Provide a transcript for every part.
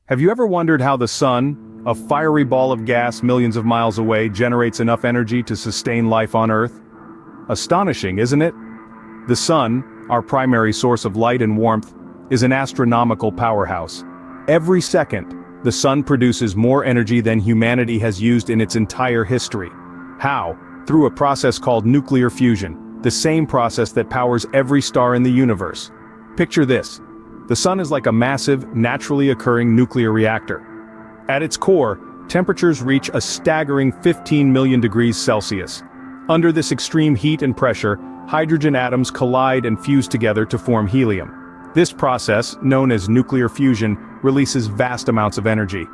Have you ever wondered how the sun, a fiery ball of gas millions of miles away, generates enough energy to sustain life on Earth? Astonishing, isn't it? The sun, our primary source of light and warmth, is an astronomical powerhouse. Every second, the sun produces more energy than humanity has used in its entire history. How? Through a process called nuclear fusion, the same process that powers every star in the universe. Picture this. The sun is like a massive, naturally occurring nuclear reactor. At its core, temperatures reach a staggering 15 million degrees Celsius. Under this extreme heat and pressure, hydrogen atoms collide and fuse together to form helium. This process, known as nuclear fusion, releases vast amounts of energy.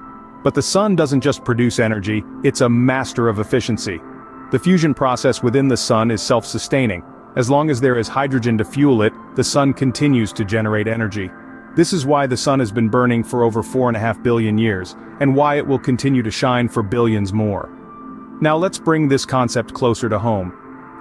But the sun doesn't just produce energy, it's a master of efficiency. The fusion process within the sun is self-sustaining. As long as there is hydrogen to fuel it, the sun continues to generate energy. This is why the sun has been burning for over 4.5 billion years, and why it will continue to shine for billions more. Now let's bring this concept closer to home.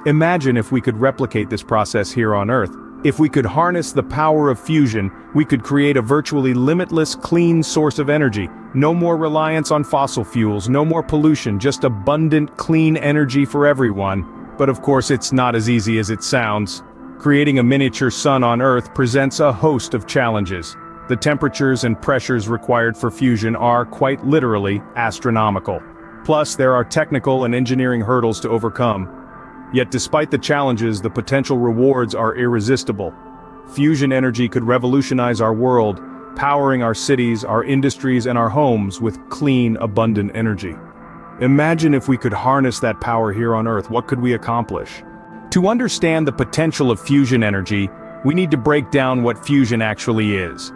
Imagine if we could replicate this process here on Earth. If we could harness the power of fusion, we could create a virtually limitless, clean source of energy. No more reliance on fossil fuels, no more pollution, just abundant, clean energy for everyone. But of course, it's not as easy as it sounds. Creating a miniature sun on Earth presents a host of challenges. The temperatures and pressures required for fusion are, quite literally, astronomical. Plus, there are technical and engineering hurdles to overcome. Yet despite the challenges, the potential rewards are irresistible. Fusion energy could revolutionize our world, powering our cities, our industries, and our homes with clean, abundant energy. Imagine if we could harness that power here on Earth, what could we accomplish? To understand the potential of fusion energy, we need to break down what fusion actually is.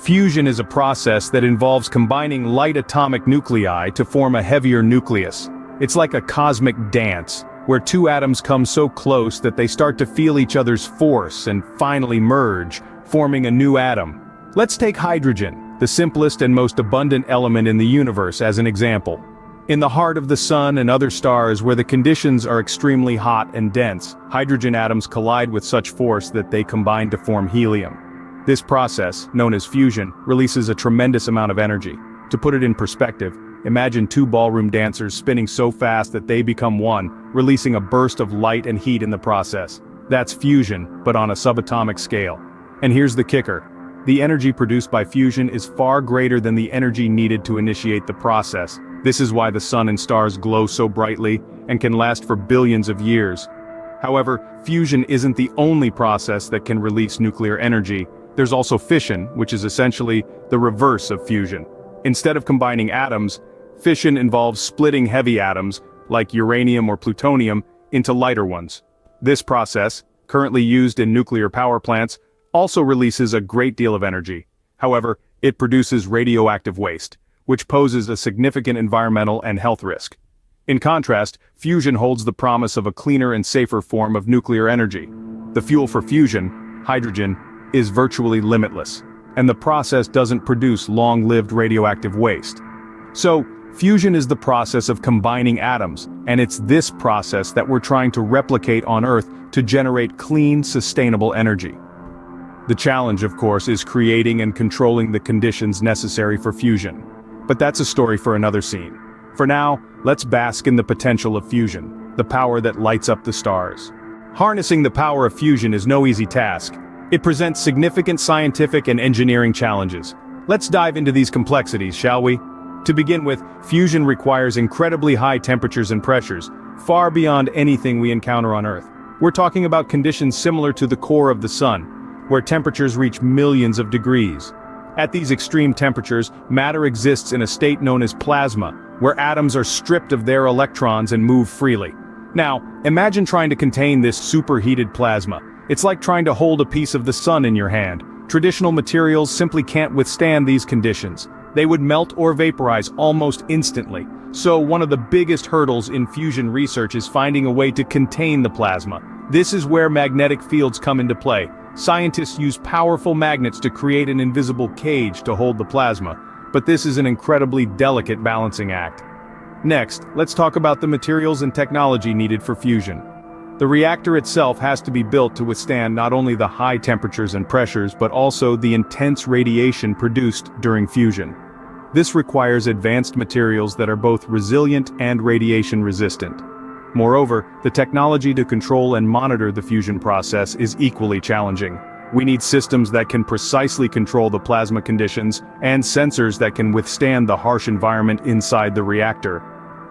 Fusion is a process that involves combining light atomic nuclei to form a heavier nucleus. It's like a cosmic dance, where two atoms come so close that they start to feel each other's force and finally merge, forming a new atom. Let's take hydrogen, the simplest and most abundant element in the universe, as an example. In the heart of the sun and other stars where the conditions are extremely hot and dense, hydrogen atoms collide with such force that they combine to form helium. This process, known as fusion, releases a tremendous amount of energy. To put it in perspective, imagine two ballroom dancers spinning so fast that they become one, releasing a burst of light and heat in the process. That's fusion, but on a subatomic scale. And here's the kicker. The energy produced by fusion is far greater than the energy needed to initiate the process. This is why the sun and stars glow so brightly and can last for billions of years. However, fusion isn't the only process that can release nuclear energy. There's also fission, which is essentially the reverse of fusion. Instead of combining atoms, fission involves splitting heavy atoms, like uranium or plutonium, into lighter ones. This process, currently used in nuclear power plants, also releases a great deal of energy. However, it produces radioactive waste, which poses a significant environmental and health risk. In contrast, fusion holds the promise of a cleaner and safer form of nuclear energy. The fuel for fusion, hydrogen, is virtually limitless, and the process doesn't produce long-lived radioactive waste. So, fusion is the process of combining atoms, and it's this process that we're trying to replicate on Earth to generate clean, sustainable energy. The challenge, of course, is creating and controlling the conditions necessary for fusion. But that's a story for another scene. For now, let's bask in the potential of fusion, the power that lights up the stars. Harnessing the power of fusion is no easy task. It presents significant scientific and engineering challenges. Let's dive into these complexities, shall we? To begin with, fusion requires incredibly high temperatures and pressures, far beyond anything we encounter on Earth. We're talking about conditions similar to the core of the sun, where temperatures reach millions of degrees. At these extreme temperatures, matter exists in a state known as plasma, where atoms are stripped of their electrons and move freely. Now, imagine trying to contain this superheated plasma. It's like trying to hold a piece of the sun in your hand. Traditional materials simply can't withstand these conditions. They would melt or vaporize almost instantly. So one of the biggest hurdles in fusion research is finding a way to contain the plasma. This is where magnetic fields come into play. Scientists use powerful magnets to create an invisible cage to hold the plasma, but this is an incredibly delicate balancing act. Next, let's talk about the materials and technology needed for fusion. The reactor itself has to be built to withstand not only the high temperatures and pressures but also the intense radiation produced during fusion. This requires advanced materials that are both resilient and radiation resistant. Moreover, the technology to control and monitor the fusion process is equally challenging. We need systems that can precisely control the plasma conditions and sensors that can withstand the harsh environment inside the reactor.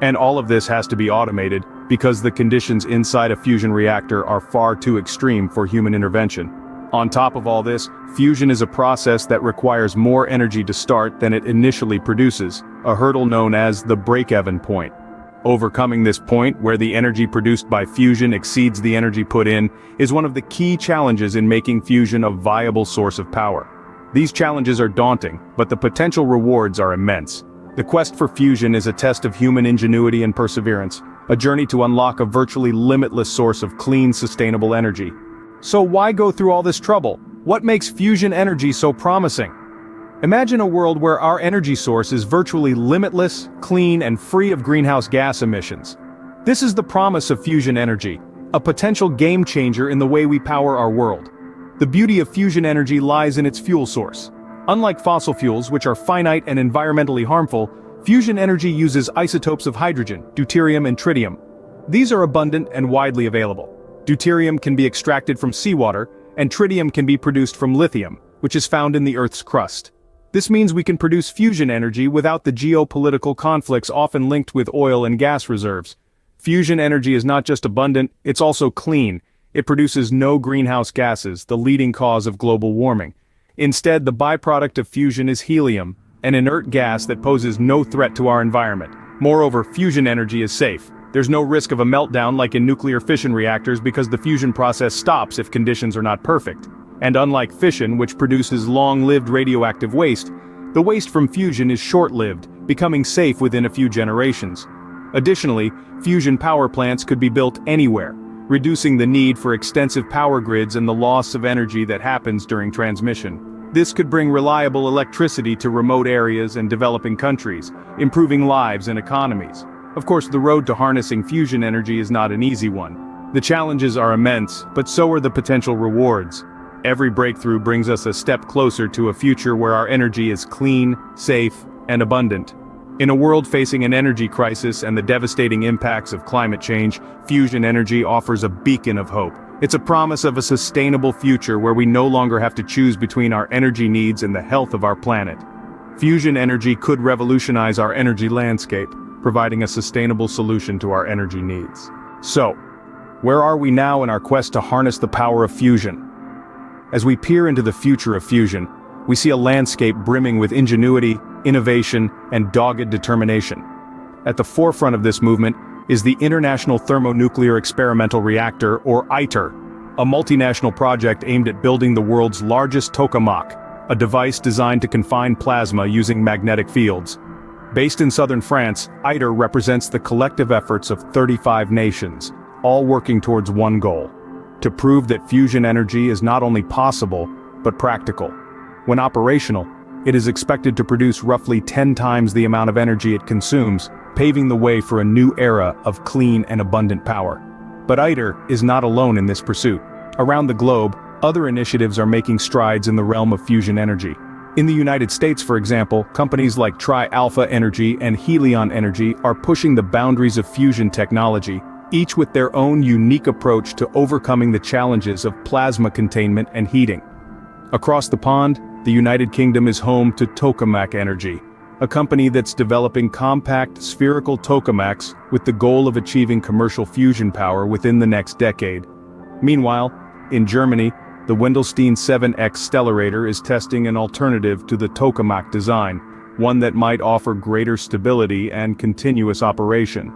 And all of this has to be automated because the conditions inside a fusion reactor are far too extreme for human intervention. On top of all this, fusion is a process that requires more energy to start than it initially produces, a hurdle known as the break-even point. Overcoming this point, where the energy produced by fusion exceeds the energy put in, is one of the key challenges in making fusion a viable source of power. These challenges are daunting, but the potential rewards are immense. The quest for fusion is a test of human ingenuity and perseverance, a journey to unlock a virtually limitless source of clean, sustainable energy. So why go through all this trouble? What makes fusion energy so promising? Imagine a world where our energy source is virtually limitless, clean, and free of greenhouse gas emissions. This is the promise of fusion energy, a potential game changer in the way we power our world. The beauty of fusion energy lies in its fuel source. Unlike fossil fuels, which are finite and environmentally harmful, fusion energy uses isotopes of hydrogen, deuterium and tritium. These are abundant and widely available. Deuterium can be extracted from seawater, and tritium can be produced from lithium, which is found in the Earth's crust. This means we can produce fusion energy without the geopolitical conflicts often linked with oil and gas reserves. Fusion energy is not just abundant, it's also clean. It produces no greenhouse gases, the leading cause of global warming. Instead, the byproduct of fusion is helium, an inert gas that poses no threat to our environment. Moreover, fusion energy is safe. There's no risk of a meltdown like in nuclear fission reactors because the fusion process stops if conditions are not perfect. And unlike fission, which produces long-lived radioactive waste, the waste from fusion is short-lived, becoming safe within a few generations. Additionally, fusion power plants could be built anywhere, reducing the need for extensive power grids and the loss of energy that happens during transmission. This could bring reliable electricity to remote areas and developing countries, improving lives and economies. Of course, the road to harnessing fusion energy is not an easy one. The challenges are immense, but so are the potential rewards. Every breakthrough brings us a step closer to a future where our energy is clean, safe, and abundant. In a world facing an energy crisis and the devastating impacts of climate change, fusion energy offers a beacon of hope. It's a promise of a sustainable future where we no longer have to choose between our energy needs and the health of our planet. Fusion energy could revolutionize our energy landscape, providing a sustainable solution to our energy needs. So, where are we now in our quest to harness the power of fusion? As we peer into the future of fusion, we see a landscape brimming with ingenuity, innovation, and dogged determination. At the forefront of this movement is the International Thermonuclear Experimental Reactor, or ITER, a multinational project aimed at building the world's largest tokamak, a device designed to confine plasma using magnetic fields. Based in southern France, ITER represents the collective efforts of 35 nations, all working towards one goal: to prove that fusion energy is not only possible, but practical. When operational, it is expected to produce roughly 10 times the amount of energy it consumes, paving the way for a new era of clean and abundant power. But ITER is not alone in this pursuit. Around the globe, other initiatives are making strides in the realm of fusion energy. In the United States, for example, companies like Tri-Alpha Energy and Helion Energy are pushing the boundaries of fusion technology, each with their own unique approach to overcoming the challenges of plasma containment and heating. Across the pond, the United Kingdom is home to Tokamak Energy, a company that's developing compact, spherical tokamaks with the goal of achieving commercial fusion power within the next decade. Meanwhile, in Germany, the Wendelstein 7X Stellarator is testing an alternative to the tokamak design, one that might offer greater stability and continuous operation.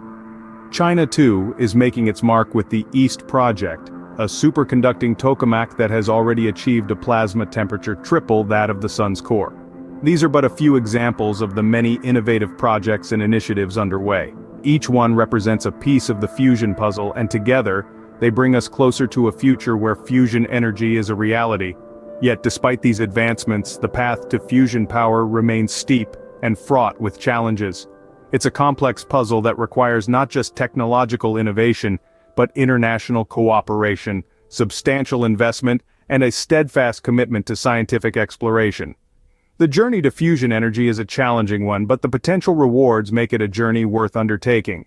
China, too, is making its mark with the EAST project, a superconducting tokamak that has already achieved a plasma temperature triple that of the sun's core. These are but a few examples of the many innovative projects and initiatives underway. Each one represents a piece of the fusion puzzle, and together, they bring us closer to a future where fusion energy is a reality. Yet despite these advancements, the path to fusion power remains steep and fraught with challenges. It's a complex puzzle that requires not just technological innovation, but international cooperation, substantial investment, and a steadfast commitment to scientific exploration. The journey to fusion energy is a challenging one, but the potential rewards make it a journey worth undertaking.